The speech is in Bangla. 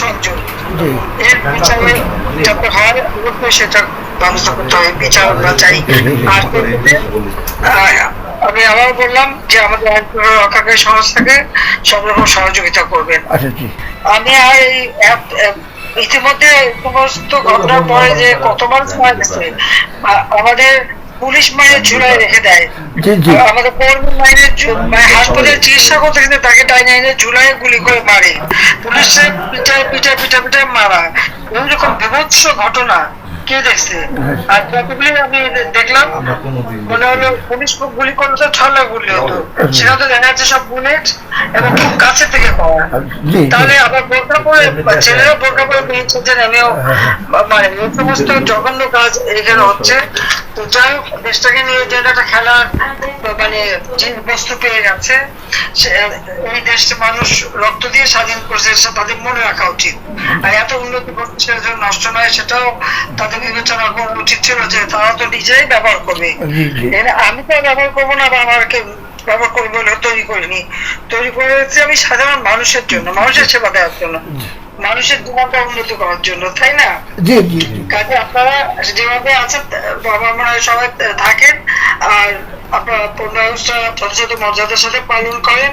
সংযোগ এর বিচারে যাতে হয় অবশ্যই সেটা ব্যবস্থা করতে হবে, বিচার আমরা চাই। আর আমি আবার বললাম যে আমাদের আইন রক্ষাকারী সংস্থাকে সব রকম সহযোগিতা করবেন। আমি ইতিমধ্যে সমস্ত ঘটনার পরে যে কত মানুষ মারা গেছে, আমাদের পুলিশ মাইনের ঝুলাই রেখে দেয়, আমাদের কর্মী মাইনের হাসপাতালে চিকিৎসা করতে কিন্তু তাকে ডাইনাইনের ঝুলাই গুলি করে মারে, পুলিশের পিঠায় পিঠা পিঠা পিঠা মারা, এরকম বিভৎস ঘটনা কে দেখছে? আর যতগুলি আমি দেখলাম মনে হলো পুলিশ গুলি করলে তো ছলা গুলি হতো, সেটা তো দেখা যাচ্ছে সব বুলেট এবং খুব কাছে থেকে পাওয়া। তাহলে আবার বোরকা পরে ছেলেরা বোরকা পরে পেয়েছে যে আমিও মানে এই সমস্ত জঘন্য কাজ এখানে হচ্ছে। তো যাই হোক, দেশটাকে নিয়ে যে একটা খেলার মানে যে বস্তু পেয়ে গেছে, এই দেশটা মানুষ রক্ত দিয়ে স্বাধীন করছে, তাদের মনে রাখা উচিত। আর এত উন্নতি করছে নষ্ট নয়, সেটাও তাদের বিবেচনা করা উচিত ছিল যে তারা তো নিজেই ব্যবহার করবে। আমি তো ব্যবহার করবো না বা আমাকে ব্যবহার করবো বলে তৈরি করিনি, তৈরি করেছি আমি সাধারণ মানুষের জন্য, মানুষের সেবা দেওয়ার জন্য, মানুষের জীবনটা উন্নতি করার জন্য, তাই না? কাজে আপনারা যেভাবে আছেন আমার মনে হয় সবাই থাকেন, আর আপনারা 15 আগস্টটা যথাযথ মর্যাদার সাথে পালন করেন।